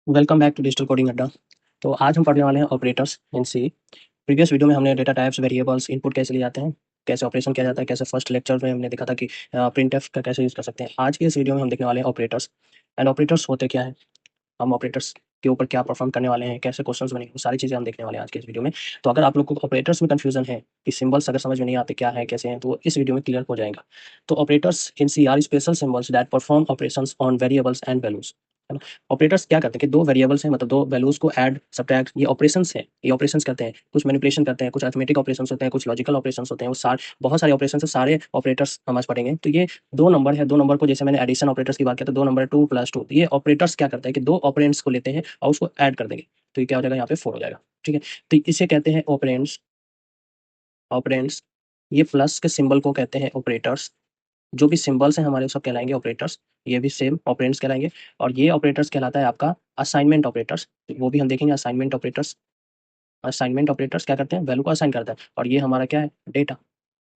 Welcome back to digital coding अड्डा। तो आज हम पढ़ने वाले हैं operators in C. Previous video में हमने डेटा टाइप्स, वेरिएबल्स, इनपुट कैसे लिए जाते हैं, कैसे ऑपरेशन किया जाता है, कैसे फर्स्ट लेक्चर में हमने देखा था कि प्रिंटफ का कैसे यूज़ कर सकते हैं। आज के इस वीडियो में हम देखने वाले हैं ऑपरेटर्स। एंड ऑपरेटर्स होते क्या हैं, हम ऑपरेटर्स के ऊपर क्या परफॉर्म करने वाले हैं, कैसे क्वेश्चंस बनेंगे, वो सारी चीज़ें हम देखने वाले हैं आज के इस वीडियो में। तो अगर आप लोग को ऑपरेटर्स में कन्फ्यूजन है कि सिंबल्स अगर समझ में नहीं आते क्या है कैसे हैं, तो वो इस वीडियो में क्लियर हो जाएगा। तो operators in C are special symbols that perform operations on variables and values. है ना। ऑपरेटर्स क्या करते हैं कि दो वेरिएबल्स हैं, मतलब दो वैल्यूज को ऐड सब्ट्रैक्ट, ये ऑपरेशंस हैं, ये ऑपरेशंस करते हैं, कुछ मैनिपुलेशन करते हैं, कुछ अरिथमेटिक ऑपरेशंस होते हैं, कुछ लॉजिकल ऑपरेशंस होते हैं, वो सारे बहुत सारे ऑपरेशंस है, सारे ऑपरेटर्स हम आज पढ़ेंगे। तो ये दो नंबर है, दो नंबर को जैसे मैंने एडिशन ऑपरेटर्स की बात किया, तो दो नंबर 2+2, ये ऑपरेटर्स क्या करता है कि दो ऑपरेंड्स को लेते हैं और उसको ऐड कर देंगे, तो ये क्या हो जाएगा, यहाँ पे 4 हो जाएगा। ठीक है, तो इसे कहते हैं ऑपरेंड्स। ऑपरेंड्स, ये प्लस के सिंबल को कहते हैं ऑपरेटर्स। जो भी सिंबल्स हैं हमारे, वो सब कहलाएंगे ऑपरेटर्स। ये भी सेम ऑपरेंड्स कहलाएंगे। और ये ऑपरेटर्स कहलाता है आपका असाइनमेंट ऑपरेटर्स, वो भी हम देखेंगे। असाइनमेंट ऑपरेटर्स, असाइनमेंट ऑपरेटर्स क्या करते हैं, वैल्यू को असाइन करता है। और ये हमारा क्या है, डेटा,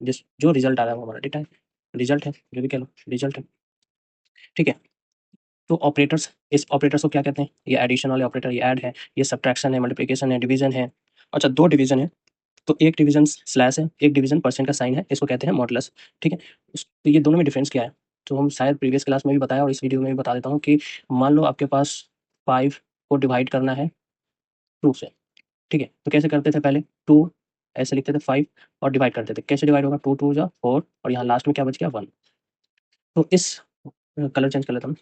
जिस जो रिजल्ट आ रहा है वो हमारा डेटा है, रिजल्ट है, जो भी कह लो, रिजल्ट है। ठीक है, तो ऑपरेटर्स, इस ऑपरेटर्स को क्या कहते हैं, ये एडिशन वाले ऑपरेटर, ये ऐड है, ये सब्ट्रैक्शन है, मल्टीप्लिकेशन है, डिवीजन है। अच्छा, दो डिवीजन है, तो एक डिवीजन स्लैश है, एक डिवीजन परसेंट का साइन है, इसको कहते हैं मॉडुलस। ठीक है, तो ये दोनों में डिफरेंस क्या है, तो हम शायद प्रीवियस क्लास में भी बताया और इस वीडियो में भी बता देता हूँ कि मान लो आपके पास 5 को डिवाइड करना है 2 से। ठीक है, तो कैसे करते थे पहले, 2 ऐसे लिखते थे 5 और डिवाइड करते थे, कैसे डिवाइड होगा, 2 2 जा 4 और यहाँ लास्ट में क्या बच गया 1। तो इस कलर चेंज कर लेता हूँ।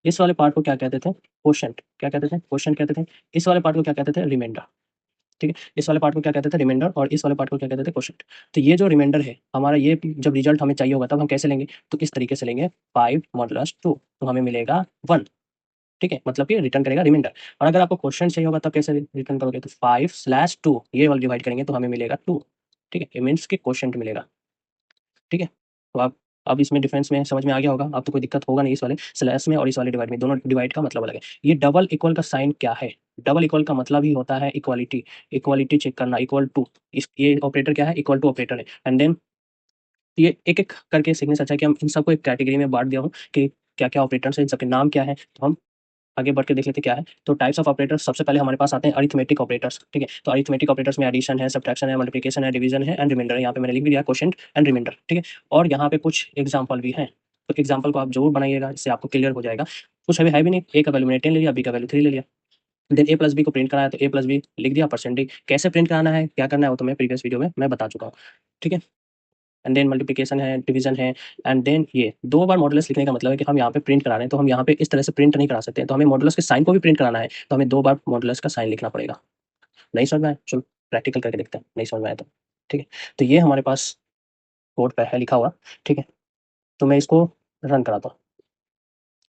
इस वाले पार्ट को क्या कहते थे, क्वोशंट, क्या कहते थे, क्वोशंट कहते थे। इस वाले पार्ट को क्या कहते थे, रिमाइंडर। ठीक है, इस वाले पार्ट को क्या कहते थे, रिमाइंडर, और इस वाले पार्ट को क्या कहते थे, क्वोशंट। तो ये जो रिमाइंडर है हमारा, ये जब रिजल्ट हमें चाहिए होगा तब हम कैसे लेंगे, तो इस तरीके से लेंगे, 5 मॉडुलस 2, तो हमें मिलेगा 1। ठीक है, मतलब कि रिटर्न करेगा रिमाइंडर। और अगर आपको क्वेश्चन चाहिए होगा तब कैसे रिटर्न करोगे, तो 5/2 ये वाला डिवाइड करेंगे तो हमें मिलेगा 2। ठीक है, ये मीन्स कि क्वेश्चन मिलेगा। ठीक है, तो आप अब इसमें डिफरेंस में समझ में आ गया होगा, अब तो कोई दिक्कत होगा नहीं इस वाले स्लैश में और इस वाले डिवाइड में, दोनों डिवाइड का मतलब अलग है। ये डबल इक्वल का साइन क्या है, डबल इक्वल का मतलब ही होता है इक्वालिटी, इक्वालिटी चेक करना, इक्वल टू। इस ये ऑपरेटर क्या है, इक्वल टू ऑपरेटर है। एंड देन ये एक एक करके सीखने से अच्छा है कि हम इन सबको एक कैटेगरी में बांट दिया हूँ कि क्या क्या ऑपरेटर्स हैं, इन सबके नाम क्या है। तो हम आगे बढ़ के देख लेते क्या है। तो टाइप्स ऑफ ऑपरेटर्स, सबसे पहले हमारे पास आते हैं अरिथमेटिक ऑपरेटर्स। ठीक है, तो अरिथमेटिक ऑपरेटर्स में एडिशन है, सब्ट्रैक्शन है, मल्टीप्लिकेशन है, डिवीजन है एंड रिमाइंडर है। यहाँ पे मैंने लिख भी दिया क्वोशंट एंड रिमाइंडर। ठीक है, और यहाँ पे कुछ एग्जांपल भी हैं, तो एग्जांपल को आप जरूर बनाइएगा, इससे आपको क्लियर हो जाएगा। कुछ अभी है भी नहीं, ए का वैल्यू मैंने 10 ले लिया, बी का वैल्यू 3 ले लिया। देन ए प्लस बी को प्रिंट कराया, तो ए प्लस बी लिख दिया, परसेंट डी। कैसे प्रिंट कराना है, क्या करना है, वो तो मैं प्रीवियस वीडियो में मैं बता चुका हूँ। ठीक है, एंड देन मल्टीप्लिकेशन है, डिवीजन है। एंड देन ये 2 बार मॉडुलस लिखने का मतलब है कि हम यहाँ पे प्रिंट करा रहे हैं, तो हम यहाँ पे इस तरह से प्रिंट नहीं करा सकते हैं, तो हमें मॉडुलस के साइन को भी प्रिंट कराना है, तो हमें 2 बार मॉडुलस का साइन लिखना पड़ेगा। नहीं समझ में आया, चलो प्रैक्टिकल करके देखते हैं, नहीं समझ में आया तो। ठीक है, तो ये हमारे पास कोड पे है लिखा हुआ। ठीक है, तो मैं इसको रन कराता हूँ।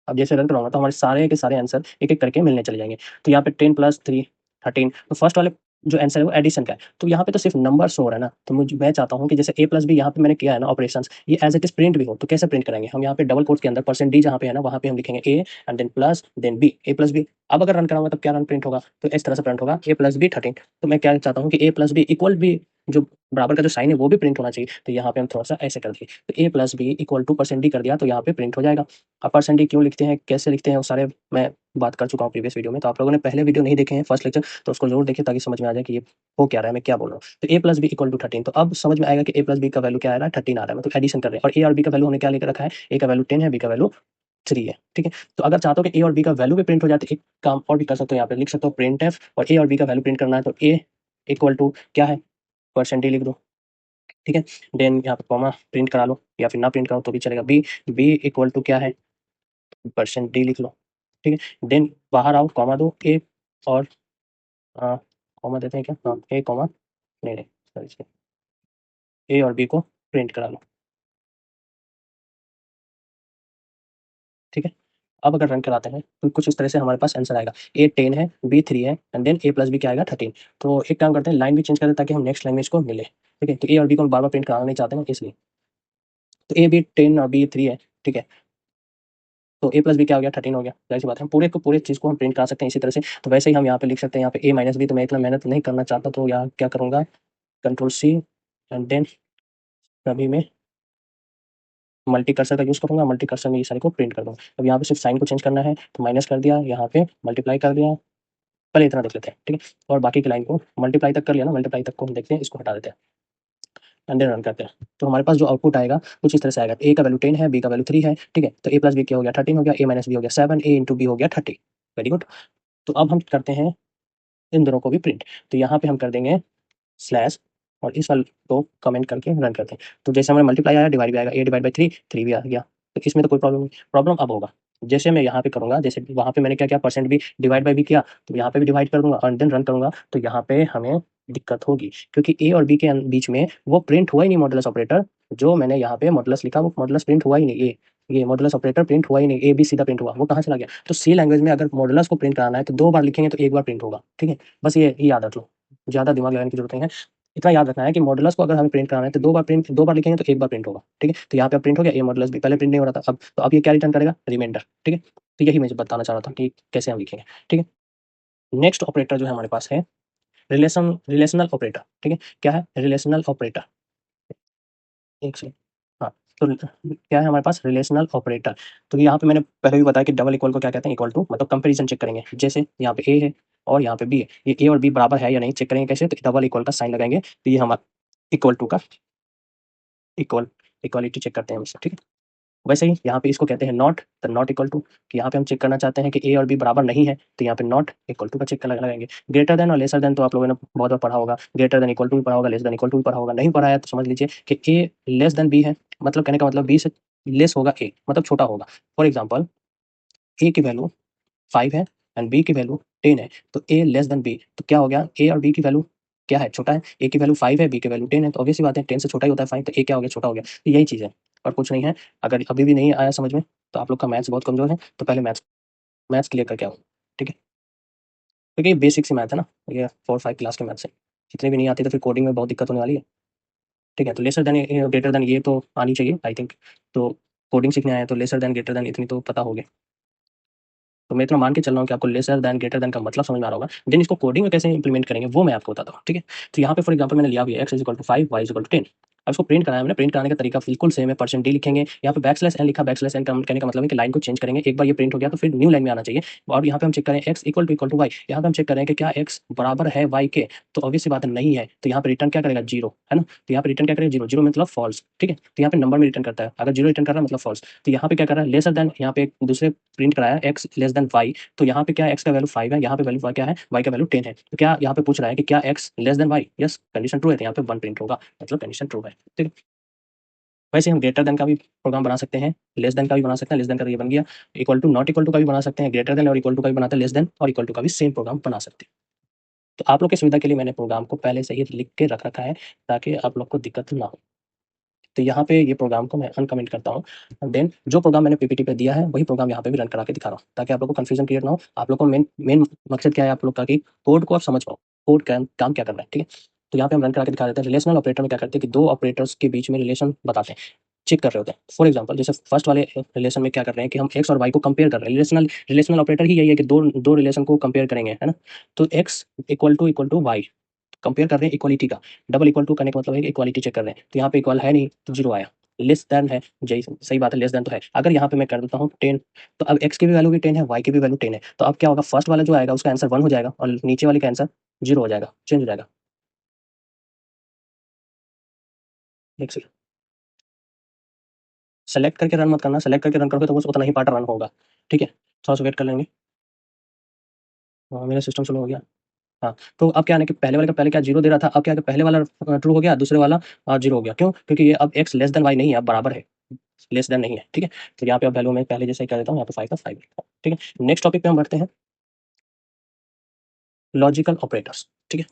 अब जैसे रन कराऊंगा तो हमारे सारे के सारे आंसर एक एक करके मिलने चले जाएंगे। तो यहाँ पे 10+3 13, तो फर्स्ट वाले जो आंसर है वो एडिशन का है, तो यहाँ पे तो सिर्फ नंबर शो हो रहा है ना, तो मुझे मैं चाहता हूँ कि जैसे ए प्लस बी यहाँ पे मैंने किया है ना ऑपरेशंस, ये एज इट इज प्रिंट भी हो। तो कैसे प्रिंट करेंगे, हम यहाँ पे डबल कोट्स के अंदर परसेंट डी जहाँ पे है ना, वहाँ पे हम लिखेंगे A and then plus then B, A plus B. अब अगर रन कराऊंगा तब क्या रन प्रिंट होगा, तो इस तरह से प्रिंट होगा ए प्लस बी 13। तो मैं क्या चाहता हूँ कि ए प्लस बी इक्वल भी, जो बराबर का जो साइन है वो भी प्रिंट होना चाहिए, तो यहाँ पे हम थोड़ा सा ऐसे कर दिए, तो A plus B equal to percent D कर दिया, तो यहाँ पे प्रिंट हो जाएगा। अब परसेंट डी क्यों लिखते हैं, कैसे लिखते हैं, वो सारे मैं बात कर चुका हूँ प्रीवियस वीडियो में। तो आप लोगों ने पहले वीडियो नहीं देखे हैं फर्स्ट लेक्चर, तो उसको जरूर देखिए ताकि समझ में आ जाए कि ये हो क्या रहा है, मैं क्या बोल रहा हूँ। तो A plus B equal to 13, तो अब समझ में आएगा कि ए प्लस बी का वैल्यू क्या आ रहा है, 13 आ रहा है, मतलब एडिशन कर रहे हैं। और ए और बी का वैल्यू हमने क्या लेकर रखा है, ए का वैल्यू 10 है, बी का वैल्यू 3 है। ठीक है, तो अगर चाहते हो कि ए और बी का वैल्यू भी प्रिंट हो जाए, तो एक काम और भी कर सकते हो, यहाँ पे लिख सकते हो प्रिंट एफ, और ए और बी का वैल्यू प्रिंट करना है तो ए इक्वल टू क्या है, परसेंट डी लिख दो। ठीक है, देन यहाँ पे कॉमा प्रिंट करा लो, या फिर ना प्रिंट कराओ तो भी चलेगा, बी बी इक्वल टू क्या है, परसेंट डी लिख लो। ठीक है, देन बाहर आओ, कॉमा दो, ए और कॉमा देते हैं क्या, हाँ ए कॉमा, नहीं नहीं सॉरी, ए और बी को प्रिंट करा लो। ठीक है, अब अगर रन कराते हैं तो कुछ इस तरह से हमारे पास आंसर आएगा, ए 10 है, बी 3 है and then A plus B क्या आएगा 13। तो एक काम करते हैं, लाइन भी चेंज करते हैं ताकि हम नेक्स्ट लाइन में इसको मिले। ठीक है, तो ए और बी को हम बार बार प्रिंट कराना नहीं चाहते हैं इसलिए, तो ए बी 10 और बी 3 है। ठीक है, तो ए प्लस बी क्या हो गया, 13 हो गया, जाहिर सी बात है, हम पूरे को पूरे चीज़ को हम प्रिंट करा सकते हैं इसी तरह से। तो वैसे ही हम यहाँ पे लिख सकते हैं, यहाँ पे ए माइनस बी, तो मैं इतना मेहनत नहीं करना चाहता, तो यहाँ क्या करूँगा, कंट्रोल सी एंड देन सभी में मल्टी कर्सर का यूज़ करूँगा, मल्टी कर्सर में ये सारे को प्रिंट कर दूँगा। अब यहाँ पे सिर्फ साइन को चेंज करना है, तो माइनस कर दिया, यहाँ पे मल्टीप्लाई कर दिया, पहले इतना देख लेते हैं, ठीक है। और बाकी की लाइन को मल्टीप्लाई तक कर लिया ना, मल्टीप्लाई तक को हम देखते हैं, इसको हटा देते हैं एंड देन रन करते हैं। तो हमारे पास जो आउटपुट आएगा कुछ इस तरह से आएगा, ए का वैल्यू 10 है, बी का वैल्यू 3 है, ठीक है। तो ए प्लस बी क्या हो गया 13 हो गया, ए माइनस बी हो गया 7, ए इंटू बी हो गया 30। Very good. तो अब हम करते हैं इन दोनों को भी प्रिंट। तो यहाँ पे हम कर देंगे स्लैश और इस वाले को कमेंट करके रन करते हैं। तो जैसे हमारे मल्टीप्लाई आया डिवाइड भी आएगा, ए डिवाइड बाई 3, 3 भी आ गया। तो इसमें तो कोई प्रॉब्लम नहीं। प्रॉब्लम अब होगा जैसे मैं यहाँ पे करूँगा, जैसे वहाँ पे मैंने क्या किया, परसेंट भी डिवाइड बाई भी किया, तो यहाँ पे भी डिवाइड कर दूंगा और देन रन करूँगा, तो यहाँ पे हमें दिक्कत होगी क्योंकि ए और बी के बीच में वो प्रिंट हुआ ही नहीं मॉडुलस ऑपरेटर। जो मैंने यहाँ पे मॉडुलस लिखा वो मॉडुलस प्रिंट हुआ ही नहीं, ये मॉडुलस ऑपरेटर प्रिंट हुआ ही नहीं, ए बी सीधा प्रिंट हुआ, वो कहाँ चला गया। तो सी लैंग्वेज में अगर मॉडुलस को प्रिंट कराना है तो 2 बार लिखेंगे तो 1 बार प्रिंट होगा, ठीक है। बस ये याद रख लो, ज़्यादा दिमाग लगाने की जरूरत नहीं है। इतना याद रखना है कि मॉडुलस को अगर हमें प्रिंट कराना है तो 2 बार लिखेंगे तो 1 बार प्रिंट होगा, ठीक है। तो यहाँ पे अब प्रिंट हो गया, ए मॉडुलस भी पहले प्रिंट नहीं हो रहा था, अब तो अब ये क्या रिटर्न करेगा, रिमाइंडर, ठीक है। तो यही मैं बताना चाह रहा था कि कैसे हम लिखेंगे, ठीक है। नेक्स्ट ऑपरेटर जो है हमारे पास है रिलेशनल ऑपरेटर, ठीक है। क्या है रिलेशनल ऑपरेटर, एक सेकंड। हाँ, तो क्या है हमारे पास रिलेशनल ऑपरेटर। तो यहाँ पे मैंने पहले भी बताया कि डबल इक्वल को क्या कहते हैं, इक्वल टू, मतलब कंपैरिजन चेक करेंगे। जैसे यहाँ पे ए है और यहाँ पे बी है, ये ए और बी बराबर है या नहीं चेक करेंगे कैसे, तो डबल इक्वल का साइन लगाएंगे, तो ये हमारा इक्वल टू का इक्वालिटी चेक करते हैं हम इससे, ठीक है। वैसे ही यहाँ पे इसको कहते हैं नॉट, तो नॉट इक्वल टू, कि यहाँ पे हम चेक करना चाहते हैं कि ए और बी बराबर नहीं है, तो यहाँ पे नॉट इक्वल टू का चेक लगाएंगे। ग्रेटर देन और लेसर देन तो आप लोगों ने बहुत बार पढ़ा होगा, ग्रेटर देन इक्वल टू भी पढ़ा होगा, लेस देन इक्वल टू भी पढ़ा होगा। नहीं पढ़ा है तो समझ लीजिए कि ए लेस देन बी है, मतलब कहने का मतलब बी से लेस होगा ए, मतलब छोटा होगा। फॉर एग्जाम्पल ए की वैल्यू 5 है एंड बी की वैल्यू 10 है, तो ए लेस देन बी, तो क्या हो गया, ए और बी की वैल्यू क्या है, छोटा है। ए की वैल्यू 5 है, बी की वैल्यू 10 है, तो ऑब्वियस सी बात है 10 से छोटा ही होता है 5, तो ए क्या हो गया, छोटा हो गया। तो यही चीज़ है और कुछ नहीं है। अगर अभी भी नहीं आया समझ में तो आप लोग का मैथ्स बहुत कमजोर है, तो पहले मैथ्स क्लियर करके आओ, ठीक है। क्योंकि ये बेसिक सी मैथ है ना, ये 4-5 क्लास के मैथ्स है। इतनी भी नहीं आती तो फिर कोडिंग में बहुत दिक्कत होने वाली है, ठीक है। तो लेसर देन ग्रेटर देन ये तो आनी चाहिए आई थिंक। तो कोडिंग सीखने आए तो लेसर देन ग्रेटर देन इतनी तो पता होगी। तो मैं इतना मान के चल रहा हूँ कि आपको लेसर देन ग्रेटर देन का मतलब समझ में आ रहा होगा। देन इसको कोडिंग में कैसे इंप्लीमेंट करेंगे वो मैं आपको बताता हूँ, ठीक है। तो यहाँ पे फॉर एग्जाम्पल मैंने लिया हुआ है X is equal to 5, Y is equal to 10। अब इसको प्रिंट कराया मैंने, प्रिंट कराने का तरीका बिल्कुल सेम है, परसेंट डी लिखेंगे, यहाँ पे बैकस्लैश एन लिखा, बैकस्लैश एन कहने का मतलब है कि लाइन को चेंज करेंगे। एक बार ये प्रिंट हो गया तो फिर न्यू लाइन में आना चाहिए। और यहाँ पे हम चेक करें एक्स इक्वल टू वाई, यहाँ पे हम चेक करें कि क्या एक्स बराबर है वाई के, तो ऑब्वियस सी बात है नहीं है, तो यहाँ पे रिटर्न क्या करेगा, जीरो, है ना। तो यहाँ पे रिटर्न क्या करेगा, जीरो, जीरो मतलब फॉल्स, ठीक है। तो यहाँ पे नंबर में रिटर्न करता है, अगर जीरो रिटर्न कर रहा है मतलब फॉल्स। तो यहाँ पे क्या कर रहा है, लेसर देन, यहाँ पे दूसरे प्रिंट कराया एक्स लेस देन वाई, तो यहाँ पे क्या एक्स का वैल्यू 5 है, यहाँ पे वैल्यू क्या है, वाई का वैल्यू 10 है। तो क्या यहाँ पे पूछ रहा है कि क्या X less than Y, yes condition true है, तो यहाँ पे 1 प्रिंट होगा, मतलब कंडीशन ट्रू है, ठीक है। वैसे हम ग्रेटर देन का भी प्रोग्राम बना सकते हैं, लेस देन का भी बना सकते हैं, लेस देन का तो ये बन गया। Equal to not equal to का भी बना सकते हैं, ग्रेटर देन और इक्वल टू का भी बनाते हैं, लेस देन और इक्वल टू का भी सेम प्रोग्राम बना सकते हैं। तो आप लोग की सुविधा के लिए मैंने प्रोग्राम को पहले से ही लिख के रख रखा है ताकि आप लोग को दिक्कत ना हो। तो यहाँ पे ये प्रोग्राम को मैं अनकमेंट करता हूँ, देन जो प्रोग्राम मैंने पीपीटी पे दिया है वही प्रोग्राम यहाँ पे भी रन करा के दिखा रहा हूँ ताकि आप लोग को कंफ्यूजन क्लियर ना हो। आप लोग को मेन मेन मकसद क्या है आप लोग का, कि कोड को आप समझ पाओ, कोड का काम क्या कर रहा है, ठीक है। तो यहाँ पे हम रन करा के दिखा देते हैं। रिलेशनल ऑपरेटर में क्या करते हैं कि 2 ऑपरेटर्स के बीच में रिलेशन बताते हैं, चेक कर रहे होते हैं। फॉर एग्जाम्पल जैसे फर्स्ट वाले रिलेशन में क्या कर रहे हैं कि हम एक्स और वाई को कंपेयर कर रहे हैं। रिलेशनल ऑपरेटर ही यही है कि दो रिलेशन को कंपेयर करेंगे, है ना। तो X equal to Y compare कर रहे हैं इक्वालिटी का, डबल इक्वल टू करने का मतलब है कि इक्वालिटी चेक कर रहे हैं। तो यहाँ पे इक्वल है नहीं तो जीरो आया, लेस देन है, जय सही बात है, लेस देन तो है। अगर यहाँ पे मैं कर देता हूँ 10, तो अब एक्स की भी वैल्यू भी 10 है, वाई की भी वैल्यू 10 है, तो अब क्या होगा, फर्स्ट वाला जो आएगा उसका आंसर 1 हो जाएगा और नीचे वाले का आंसर 0 हो जाएगा, चेंज हो जाएगा। एक सेकंड, सेलेक्ट करके रन मत करना, सेलेक्ट करके रन करोगे तो बस उतना ही पार्ट रन होगा, ठीक है। थोड़ा सा वेट कर लेंगे। हाँ, मेरा सिस्टम स्लो हो गया। हाँ, तो अब क्या है ना कि पहले वाले का पहले क्या 0 दे रहा था, अब क्या है कि पहले वाला ट्रू हो गया, दूसरे वाला 0 हो गया। क्यों? क्योंकि ये अब एक्स लेस देन वाई नहीं है, अब बराबर है, लेस देन नहीं है, ठीक है। तो यहाँ पे अब वैल्यू मैं पहले जैसे ही कर देता हूँ, यहाँ पे 5 का 5, ठीक है। नेक्स्ट टॉपिक पे हम बढ़ते हैं, लॉजिकल ऑपरेटर्स, ठीक है।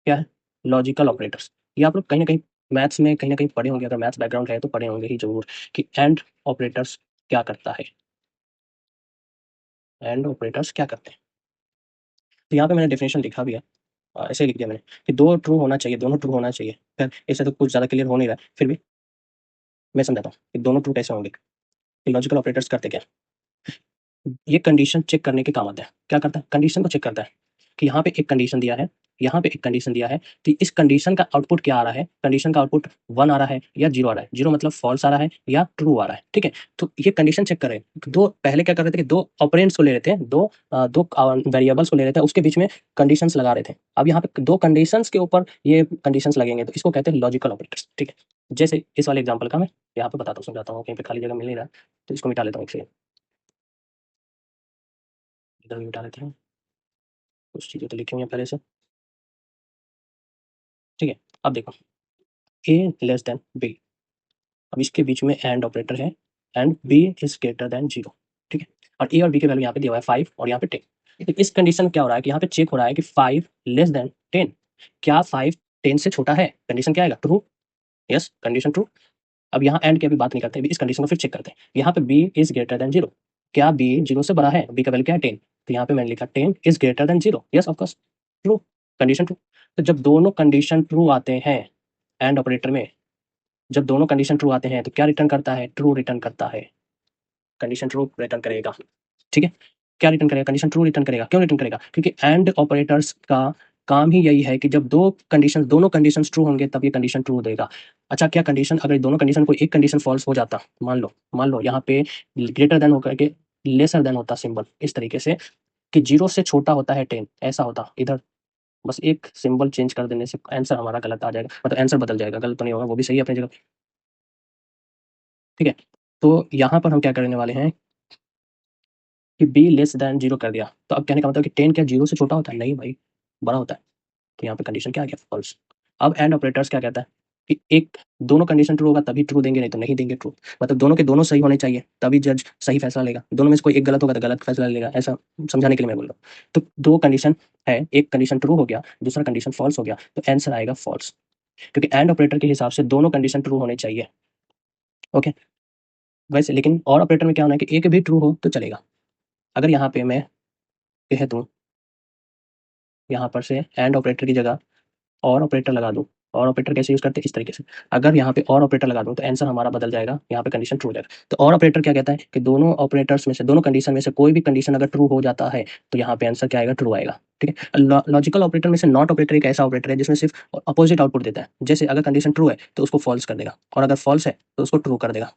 क्या है लॉजिकल ऑपरेटर्स, ये आप लोग कहीं ना कहीं मैथ्स में कहीं ना कहीं पढ़े होंगे, अगर मैथ्स बैकग्राउंड है तो पढ़े होंगे ही जरूर, कि एंड ऑपरेटर्स क्या करता है, एंड ऑपरेटर्स क्या करते हैं। तो यहाँ पे मैंने डेफिनेशन लिखा भी है, ऐसे ही लिख दिया मैंने कि दो ट्रू होना चाहिए, दोनों ट्रू होना चाहिए। खैर इससे तो कुछ ज़्यादा क्लियर हो नहीं रहा है, फिर भी मैं समझाता हूँ कि दोनों ट्रू कैसे होंगे, कि लॉजिकल ऑपरेटर्स करते क्या हैं? ये कंडीशन चेक करने के काम आता है। क्या करता है, कंडीशन को चेक करता है कि यहाँ पे एक कंडीशन दिया है यहाँ पे एक कंडीशन दिया है, तो इस कंडीशन का आउटपुट क्या आ रहा है? कंडीशन का आउटपुट 1 आ रहा है या 0 आ रहा है? 0 मतलब फॉल्स आ रहा है या ट्रू आ रहा है, ठीक है? तो ये कंडीशन चेक करें। दो पहले क्या कर रहे थे कि 2 ऑपरेंड्स को ले रहे थे, 2 वेरिएबल्स को ले रहे थे, उसके बीच में कंडीशंस लगा रहे थे। अब यहाँ पे 2 कंडीशंस के ऊपर ये कंडीशंस लगेंगे, तो इसको कहते हैं लॉजिकल ऑपरेटर्स, ठीक है? जैसे इस वाले एग्जांपल का मैं यहाँ पे बताता हूँ, समझाता हूँ, कहीं पे खाली जगह मिल नहीं रहा, तो इसको मिटा लेता हूँ एक सेकंड। इधर भी मिटा लेते हैं, कुछ चीज़ें तो लिखी हुई हैं पहले से, ठीक है? अब देखो, a लेस देन b, अब इसके बीच में एंड ऑपरेटर है and b is greater than 0, ठीक है? और a और b के वैल्यू यहाँ पे दिया हुआ है 5 और यहाँ पे 10। तो इस कंडीशन क्या हो रहा है कि यहाँ पे चेक हो रहा है कि 5 लेस देन 10, क्या 5 10 से छोटा है? कंडीशन क्या आएगा? ट्रू। Yes, condition true. अब यहाँ एंड की अभी बात नहीं करते, इस कंडीशन को फिर चेक करते हैं। यहाँ पे b इज ग्रेटर देन 0, क्या b 0 से बड़ा है? b का वैल्यू क्या है? 10, तो यहाँ पे मैंने लिखा 10 is greater than 0। Yes of course, true, condition true. तो जब दोनों कंडीशन ट्रू आते हैं एंड ऑपरेटर में, जब दोनों कंडीशन ट्रू आते हैं तो क्या रिटर्न करता है? ट्रू रिटर्न करता है, कंडीशन ट्रू रिटर्न करेगा, ठीक है? क्या रिटर्न करेगा? कंडीशन ट्रू रिटर्न करेगा। क्यों रिटर्न करेगा? क्योंकि एंड ऑपरेटर्स का काम ही यही है कि जब दोनों कंडीशंस ट्रू होंगे तब ये कंडीशन ट्रू देगा। अच्छा, क्या कंडीशन, अगर दोनों कंडीशन कोई एक कंडीशन फॉल्स हो जाता, मान लो यहाँ पे ग्रेटर देन होकर के लेसर देन होता सिंबल, इस तरीके से कि 0 से छोटा होता है 10, ऐसा होता, इधर बस एक सिंबल चेंज कर देने से आंसर हमारा गलत आ जाएगा, मतलब आंसर बदल जाएगा, गलत तो नहीं होगा, वो भी सही है अपनी जगह, ठीक है? तो यहाँ पर हम क्या करने वाले हैं कि b लेस देन 0 कर दिया, तो अब कहने का मतलब कि 10 क्या 0 से छोटा होता है? नहीं भाई, बड़ा होता है। तो यहाँ पे कंडीशन क्या आ गया? फॉल्स। अब एंड ऑपरेटर्स क्या कहता है कि एक दोनों कंडीशन ट्रू होगा तभी ट्रू देंगे, नहीं तो नहीं देंगे ट्रू। मतलब दोनों के दोनों सही होने चाहिए तभी जज सही फैसला लेगा, दोनों में से कोई एक गलत होगा तो गलत फैसला लेगा, ऐसा समझाने के लिए मैं बोल रहा हूँ। तो 2 कंडीशन है, एक कंडीशन ट्रू हो गया, दूसरा कंडीशन फॉल्स हो गया, तो आंसर आएगा फॉल्स, क्योंकि एंड ऑपरेटर के हिसाब से दोनों कंडीशन ट्रू होने चाहिए, ओके? वैसे लेकिन और ऑपरेटर में क्या होना है कि एक भी ट्रू हो तो चलेगा। अगर यहाँ पे मैं कह दूँ, यहाँ पर से एंड ऑपरेटर की जगह और ऑपरेटर लगा दूँ, और ऑपरेटर कैसे यूज़ करते हैं? इस तरीके से, अगर यहाँ पे और ऑपरेटर लगा दूँ तो आंसर हमारा बदल जाएगा, यहाँ पे कंडीशन ट्रू हो जाएगा। तो और ऑपरेटर क्या कहता है कि दोनों ऑपरेटर्स में से, दोनों कंडीशन में से कोई भी कंडीशन अगर ट्रू हो जाता है तो यहाँ पे आंसर क्या आएगा? ट्रू आएगा, ठीक है? लॉजिकल ऑपरेटर में से नॉट ऑपरेटर एक ऐसा ऑपरेटर है जिसमें सिर्फ अपोजिट आउटपुट देता है। जैसे अगर कंडीशन ट्रू है तो उसको फॉल्स कर देगा, और अगर फॉल्स है तो उसको ट्रू कर देगा,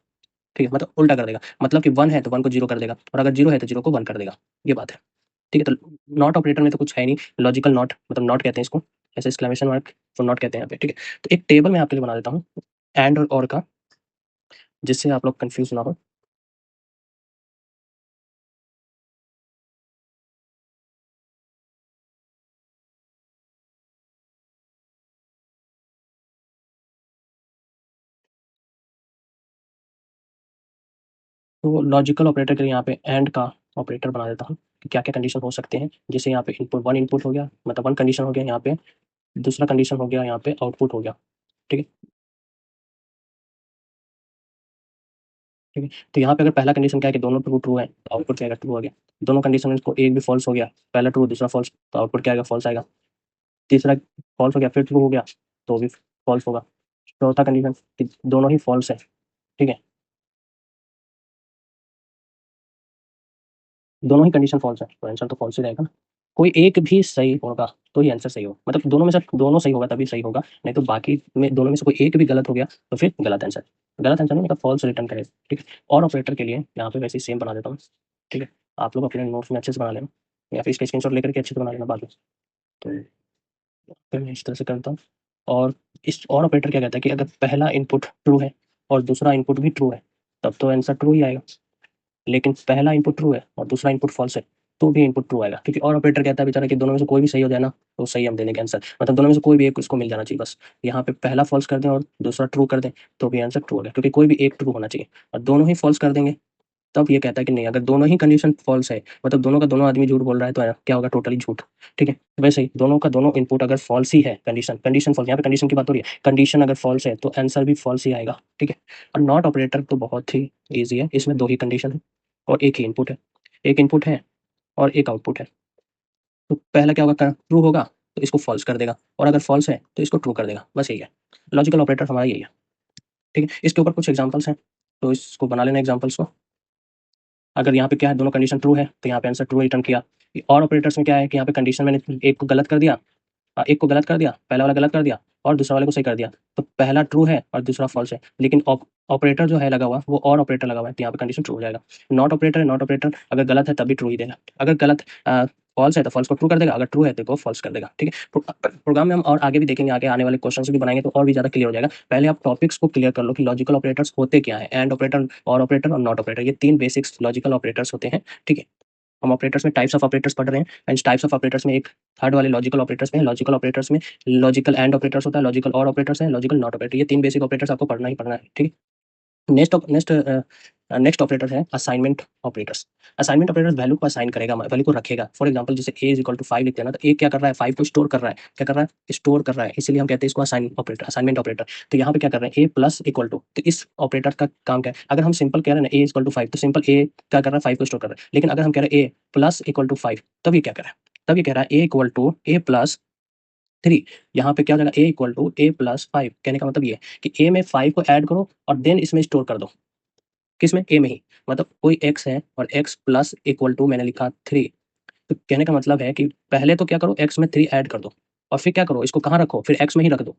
ठीक है? मतलब उल्टा कर देगा, मतलब कि 1 है तो 1 को 0 कर देगा, और अगर 0 है तो 0 को 1 कर देगा, ये बात है, ठीक है? तो नॉट ऑपरेटर में तो कुछ है नहीं, लॉजिकल नॉट, मतलब नॉट कहते हैं इसको, ऐसे एक्सक्लेमेशन मार्क तो नॉट कहते हैं यहाँ पे, ठीक है? तो एक टेबल मैं आपके लिए बना देता हूँ एंड और का, जिससे आप लोग कंफ्यूज ना हो। तो लॉजिकल ऑपरेटर के लिए यहाँ पे एंड का ऑपरेटर बना देता हूँ कि क्या क्या कंडीशन हो सकते हैं। जैसे यहाँ पे इनपुट 1 इनपुट हो गया, मतलब 1 कंडीशन हो गया, यहाँ पे दूसरा कंडीशन हो गया, यहाँ पे आउटपुट हो गया, ठीक है? ठीक है, तो यहाँ पे अगर पहला कंडीशन क्या है कि दोनों ट्रू ट्रू है तो आउटपुट क्या आएगा? ट्रू हो गया। दोनों कंडीशन में इसको एक भी फॉल्स हो गया, पहला ट्रू दूसरा फॉल्स, तो आउटपुट क्या आएगा? फॉल्स आएगा। तीसरा फॉल्स हो गया, फिर ट्रू हो गया, तो भी फॉल्स होगा। चौथा कंडीशन कि दोनों ही फॉल्स है, ठीक है? दोनों ही कंडीशन फॉल्स है तो आंसर तो फॉल्स ही रहेगा ना। कोई एक भी सही होगा तो ही आंसर सही होगा, मतलब दोनों में से दोनों सही होगा तभी सही होगा, नहीं तो बाकी में दोनों में से कोई एक भी गलत हो गया तो फिर गलत आंसर, गलत आंसर नहीं, मतलब फॉल्स रिटर्न करेगा, ठीक है? और ऑपरेटर के लिए यहाँ पे वैसे ही सेम बना देता हूँ, ठीक है? आप लोग अपने नोट्स में अच्छे से बना लेना, या फिर इसका स्क्रीनशॉट लेकर के अच्छे से बना लेना बाद में। तो फिर मैं इस तरह से करता हूँ। और इस और ऑपरेटर क्या कहता है कि अगर पहला इनपुट ट्रू है और दूसरा इनपुट भी ट्रू है तब तो आंसर ट्रू ही आएगा, लेकिन पहला इनपुट ट्रू है और दूसरा इनपुट फॉल्स है तो भी इनपुट ट्रू आएगा, क्योंकि और ऑपरेटर कहता है बेचारा कि दोनों में से कोई भी सही हो जाए ना तो सही हम देने के आंसर, मतलब दोनों में से कोई भी एक उसको मिल जाना चाहिए बस। यहाँ पे पहला फॉल्स कर दें और दूसरा ट्रू कर दें तो भी आंसर ट्रू हो गया, क्योंकि कोई भी एक ट्रू होना चाहिए, और दोनों ही फॉल्स कर देंगे तब ये कहता है कि नहीं, अगर दोनों ही कंडीशन फॉल्स है, मतलब दोनों का दोनों आदमी झूठ बोल रहा है, तो क्या होगा? टोटली झूठ, ठीक है? वैसे ही दोनों का दोनों इनपुट अगर फॉल्स ही है, कंडीशन कंडीशन फॉल्स, यहाँ पे कंडीशन की बात हो रही है, कंडीशन अगर फॉल्स है तो आंसर भी फॉल्स ही आएगा, ठीक है? और नॉट ऑपरेटर तो बहुत ही ईजी है, इसमें 2 ही कंडीशन है और एक ही इनपुट है, एक इनपुट है और एक आउटपुट है। तो पहला क्या होगा? ट्रू होगा तो इसको फॉल्स कर देगा, और अगर फॉल्स है तो इसको ट्रू कर देगा, बस यही है लॉजिकल ऑपरेटर हमारा, यही है, ठीक है? इसके ऊपर कुछ एग्जांपल्स हैं, तो इसको बना लेना एग्जांपल्स को। अगर यहाँ पे क्या है, दोनों कंडीशन ट्रू है तो यहाँ पे आंसर ट्रू रिटर्न किया। और ऑपरेटर्स में क्या है कि यहाँ पे कंडीशन मैंने एक को गलत कर दिया एक को गलत कर दिया, पहला वाला गलत कर दिया और दूसरा वाले को सही कर दिया, तो पहला ट्रू है और दूसरा फॉल्स है, लेकिन ऑपरेटर जो है लगा हुआ वो और ऑपरेटर लगा हुआ है, तो यहाँ पे कंडीशन ट्रू हो जाएगा। नॉट ऑपरेटर है, नॉट ऑपरेटर अगर गलत है तभी ट्रू ही देगा, अगर गलत फॉल्स है तो फॉल्स को ट्रू कर देगा, अगर ट्रू है तो फॉल्स कर देगा। ठीक है, प्रोग्राम में हम और आगे भी देखेंगे, आगे आने वाले क्वेश्चन भी बनाएंगे तो और भी ज़्यादा क्लियर हो जाएगा। पहले आप टॉपिक्स को क्लियर कर लो कि लॉजिकल ऑपरेटर्स होते क्या है, एंड ऑपरेटर, और ऑपरेटर और नॉट ऑपरेटर, ये 3 बेसिक्स लॉजिकल ऑपरेटर्स होते हैं। ठीक है, हम ऑपरेटर्स में टाइप्स ऑफ ऑपरेटर्स पढ़ रहे हैं, एंड टाइप्स ऑफ ऑपरेटर्स में एक थर्ड वाले लॉजिकल ऑपरेटर्स में है। लॉजिकल ऑपरेटर्स में लॉजिकल एंड ऑपरेटर्स होता है, लॉजिकल और ऑपरेटर्स है, लॉजिकल नॉट ऑपरेटर, ये 3 बेसिक ऑपरेटर्स आपको पढ़ना ही पढ़ना है। ठीक है, नेक्स्ट ऑपरेटर है assignment operators. Assignment operators value को असाइन करेगा, वैल्यू को रखेगा। फॉर एग्जांपल जैसे a इज इक्वल टू 5 लिखते हैं ना, तो a क्या कर रहा है, 5 को स्टोर कर रहा है, क्या कर रहा है, स्टोर कर रहा है, इसीलिए हम कहते हैं इसको असाइनमेंट ऑपरेटर। तो यहाँ पे क्या कर रहे हैं, a प्लस इक्वल टू, तो इस ऑपरेटर का काम क्या है, अगर हम सिंपल कह रहे हैं ना a इक्वल टू 5, तो सिंपल a क्या कर रहा है, 5 को स्टोर कर रहा है, लेकिन अगर हम कह रहे हैं a प्लस इक्वल टू 5, तब ये क्या कर रहा है, तब ये कह रहा है a equal to a plus 3। यहाँ पे क्या हो जाएगा, a equal to a plus 5, कहने का मतलब ये है कि a में 5 को ऐड करो और देन इसमें स्टोर कर दो, किसमें, ए में ही, मतलब कोई x है और x प्लस इक्वल टू मैंने लिखा 3, तो कहने का मतलब है कि पहले तो क्या करो, x में 3 ऐड कर दो और फिर क्या करो, इसको कहाँ रखो, फिर x में ही रख दो,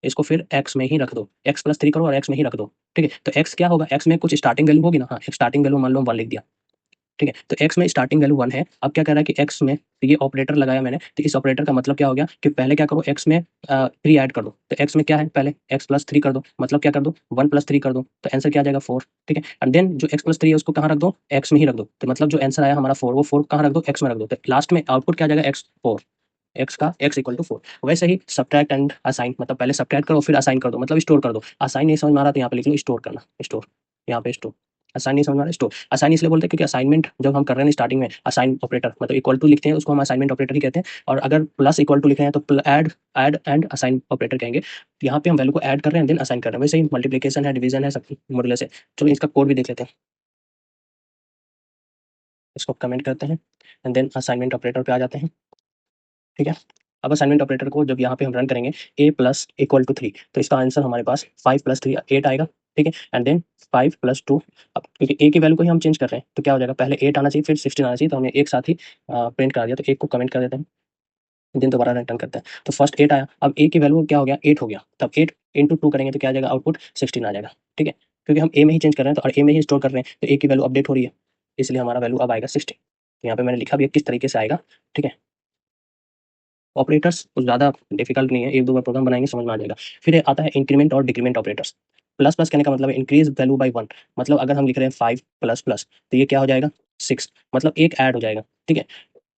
इसको फिर x में ही रख दो, x प्लस 3 करो और x में ही रख दो। ठीक है, तो x क्या होगा, x में कुछ स्टार्टिंग वैल्यू होगी ना, हाँ, एक स्टार्टिंग वैल्यू मान लो 1 लिख दिया। ठीक है, तो x में स्टार्टिंग वैल्यू 1 है, अब क्या कह रहा है कि x में, तो ये ऑपरेटर लगाया मैंने, तो इस ऑपरेटर का मतलब क्या हो गया कि पहले क्या करो, x में 3 ऐड कर दो, तो x में क्या है, पहले x प्लस 3 कर दो, मतलब क्या कर दो, 1 प्लस 3 कर दो, तो आंसर क्या आ जाएगा, 4। ठीक है, एंड देन जो x प्लस 3 है उसको कहाँ रख दो, x में ही रख दो, तो मतलब जो आंसर आया हमारा 4, वो 4 कहाँ रख दो, x में रख दो, तो लास्ट में आउटपुट क्या आ जाएगा, x 4, x का x इक्वल टू 4। वैसे ही सब्ट्रैक्ट एंड असाइन, मतलब पहले सब्ट्रैक्ट करो फिर असाइन कर दो, मतलब स्टोर कर दो। असाइन नहीं समझ में आ रहा तो यहाँ पे लिख लो स्टोर करना, स्टोर, यहाँ पे स्टोर। असाइन नहीं समझ में आ रहा, स्टोर। असाइन इसलिए बोलते हैं क्योंकि असाइनमेंट जब हम कर रहे हैं स्टार्टिंग में, असाइन ऑपरेटर मतलब इक्वल टू लिखते हैं उसको हम असाइनमेंट ऑपरेटर ही कहते हैं, और अगर प्लस इक्वल टू लिख रहे हैं तो add add and assign operator कहेंगे। यहाँ पे हम वैल्यू को ऐड कर रहे हैं देन असाइन कर रहे हैं, वैसे ही मल्टीप्लिकेशन है, डिवीजन है, सब मॉड्यूलस है। चलो इसका कोड भी देख लेते हैं, इसको कमेंट करते हैं एंड देन असाइनमेंट ऑपरेटर पे आ जाते हैं। ठीक है, अब असाइनमेंट ऑपरेटर को जब यहाँ पे हम रन करेंगे a प्लस इक्वल टू 3, तो इसका आंसर हमारे पास 5 प्लस 3 8 आएगा। ठीक है, एंड देन 5 प्लस 2, अब क्योंकि a की वैल्यू को ही हम चेंज कर रहे हैं तो क्या हो जाएगा, पहले 8 आना चाहिए फिर 16 आना चाहिए, तो हमने एक साथ ही प्रिंट करा दिया, तो एक को कमेंट कर देते हैं देन दोबारा रिटर्न करते हैं। तो फर्स्ट 8 आया, अब a की वैल्यू क्या हो गया, 8 हो गया, तब 8 इंटू 2 करेंगे तो क्या आ जाएगा, आउटपुट 16 आ जाएगा। ठीक है, क्योंकि हम a में ही चेंज कर रहे हैं तो और a में ही स्टोर कर रहे हैं तो a की वैल्यू अपडेट हो रही है, इसलिए हमारा वैल्यू अब आएगा 16। तो यहाँ पे मैंने लिखा भी है किस तरीके से आएगा। ठीक है, ऑपरेटर्स कुछ ज़्यादा डिफिकल्ट नहीं है, एक दो बार प्रोग्राम बनाएंगे समझ में आ जाएगा। फिर आता है इंक्रीमेंट और डिक्रीमेंट ऑपरेटर्स। प्लस प्लस कहने का मतलब है इंक्रीज वैल्यू बाई 1, मतलब अगर हम लिख रहे हैं 5 प्लस प्लस तो ये क्या हो जाएगा 6, मतलब एक ऐड हो जाएगा। ठीक है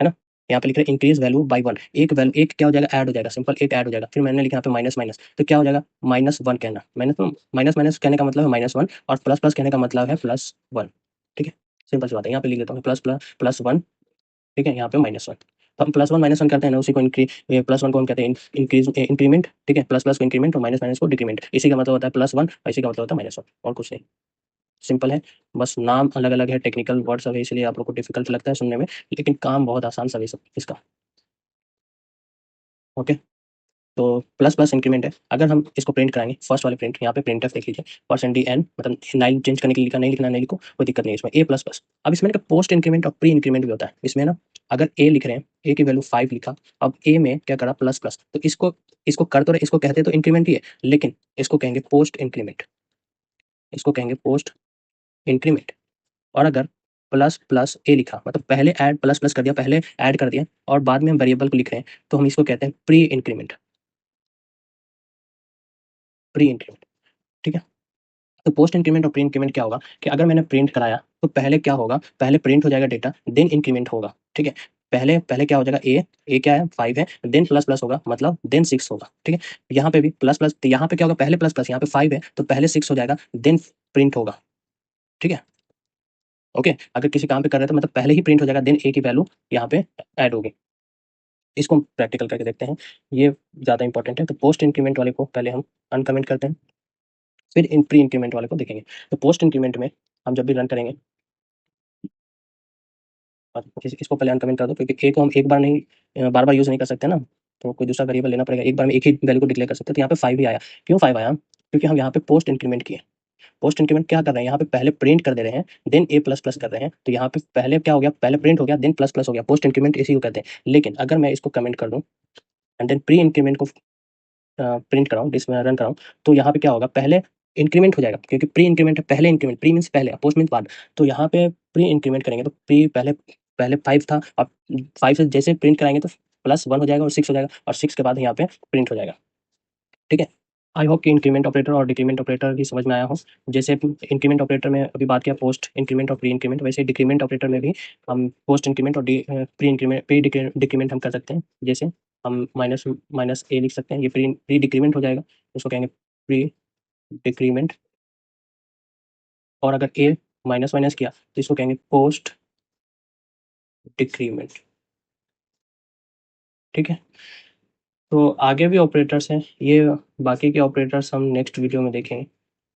ना, यहाँ पे लिख रहे हैं इंक्रीज वैल्यू बाई 1, एक वैल्यू एक क्या हो जाएगा, ऐड हो जाएगा, सिंपल एक ऐड हो जाएगा। फिर मैंने लिखा यहाँ पे माइनस माइनस, तो क्या हो जाएगा -1 कहना, माइनस माइनस कहने का मतलब है -1 और प्लस प्लस कहने का मतलब है +1। ठीक है, सिंपल सी बात है, यहाँ पे लिख देता हूँ प्लस प्लस प्लस 1। ठीक है, यहाँ पे -1, तो हम +1 -1 करते हैं ना, उसी को प्लस वन को हम कहते हैं इंक्रीज इंक्रीमेंट। ठीक है, प्लस प्लस को इंक्रीमेंट और माइनस माइनस को डिक्रीमेंट, इसी का मतलब होता है +1 और इसी का मतलब होता है -1, और कुछ नहीं, सिंपल है। बस नाम अलग अलग है, टेक्निकल वर्ड सब है, इसलिए आप लोग को डिफिकल्ट लगता है सुनने में, लेकिन काम बहुत आसान सब है सब इसका। ओके, तो प्लस प्लस इंक्रीमेंट है, अगर हम इसको प्रिंट कराएंगे फर्स्ट वाले प्रिंट, यहाँ पे प्रिंट एफ देख लीजिए, %dn, मतलब 9 चेंज करने के लिए लिखा, नहीं लिखना नहीं लिखो, कोई दिक्कत नहीं है इसमें, a प्लस प्लस। अब इसमें पोस्ट इंक्रीमेंट और प्री इंक्रीमेंट भी होता है इसमें ना, अगर a लिख रहे हैं, a की वैल्यू 5 लिखा, अब a में क्या करा प्लस प्लस, तो इसको इसको कर तो रहे, इसको कहते तो इंक्रीमेंट ही है, लेकिन इसको कहेंगे पोस्ट इंक्रीमेंट, इसको कहेंगे पोस्ट इंक्रीमेंट। और अगर प्लस प्लस ए लिखा, मतलब पहले ऐड प्लस प्लस कर दिया, पहले ऐड कर दिया और बाद में हम वेरिएबल को लिख रहे हैं, तो हम इसको कहते हैं प्री इंक्रीमेंट, प्री इंक्रीमेंट। ठीक है, तो पोस्ट इंक्रीमेंट और प्री इंक्रीमेंट क्या होगा कि अगर मैंने प्रिंट कराया तो पहले क्या होगा, पहले प्रिंट हो जाएगा डेटा देन इंक्रीमेंट होगा। ठीक है, पहले पहले क्या हो जाएगा, ए क्या है 5 है, देन प्लस प्लस होगा मतलब देन 6 होगा। ठीक है, यहाँ पे भी प्लस प्लस, तो यहाँ पे क्या होगा, पहले प्लस प्लस, यहाँ पे 5 है तो पहले 6 हो जाएगा देन प्रिंट होगा। ठीक है, ओके, अगर किसी काम पे कर रहे थे मतलब पहले ही प्रिंट हो जाएगा देन ए की वैल्यू यहाँ पे ऐड होगी। इसको हम प्रैक्टिकल करके देखते हैं, ये ज़्यादा इंपॉर्टेंट है। तो पोस्ट इंक्रीमेंट वाले को पहले हम अनकमेंट करते हैं, फिर इन प्री इंक्रीमेंट वाले को देखेंगे। तो पोस्ट इंक्रीमेंट में हम जब भी रन करेंगे, और इसको पहले अनकमेंट कर दो क्योंकि ए को हम एक बार नहीं बार बार यूज़ नहीं कर सकते ना, तो कोई दूसरा वेरिएबल लेना पड़ेगा, एक बार में एक ही वैल्यू को डिक्लेयर कर सकते हैं। तो यहाँ पे 5 ही आया, क्यों 5 आया, क्योंकि हम यहाँ पे पोस्ट इंक्रीमेंट किए। पोस्ट इंक्रीमेंट क्या कर रहे हैं, यहाँ पे पहले प्रिंट कर दे रहे हैं देन ए प्लस प्लस कर रहे हैं, तो यहाँ पे पहले क्या हो गया, पहले प्रिंट हो गया देन प्लस प्लस हो गया, पोस्ट इंक्रीमेंट इसी को कहते हैं। लेकिन अगर मैं इसको कमेंट कर दूँ, एंड देन प्री इंक्रीमेंट को प्रिंट कराऊँ, रन कराऊँ, तो यहाँ पे क्या होगा, पहले इंक्रीमेंट हो जाएगा क्योंकि प्री इंक्रीमेंट है, पहले इंक्रीमेंट, प्री मीन्स पहले, पोस्ट मीन्स बाद। तो यहाँ पे प्री इंक्रीमेंट करेंगे तो प्री पहले पहले 5 था, अब 5 से जैसे प्रिंट कराएँगे तो +1 हो जाएगा और 6 हो जाएगा और 6 के बाद यहाँ पे प्रिंट हो जाएगा। ठीक है? आई होप कि इंक्रीमेंट ऑपरेटर और डिक्रीमेंट ऑपरेटर भी समझ में आया हो। जैसे इंक्रीमेंट ऑपरेटर में अभी बात किया पोस्ट इंक्रीमेंट और प्री इंक्रीमेंट, वैसे डिक्रीमेंट ऑपरेटर में भी हम पोस्ट इंक्रीमेंट और प्री इंक्रीमेंट, डिक्रीमेंट हम कर सकते हैं। जैसे हम माइनस माइनस ए लिख सकते हैं, ये प्री डिक्रीमेंट हो जाएगा, उसको कहेंगे प्री डिक्रीमेंट। और अगर ए माइनस माइनस किया तो इसको कहेंगे पोस्ट डिक्रीमेंट। ठीक है? तो आगे भी ऑपरेटर्स हैं, ये बाकी के ऑपरेटर्स हम नेक्स्ट वीडियो में देखेंगे।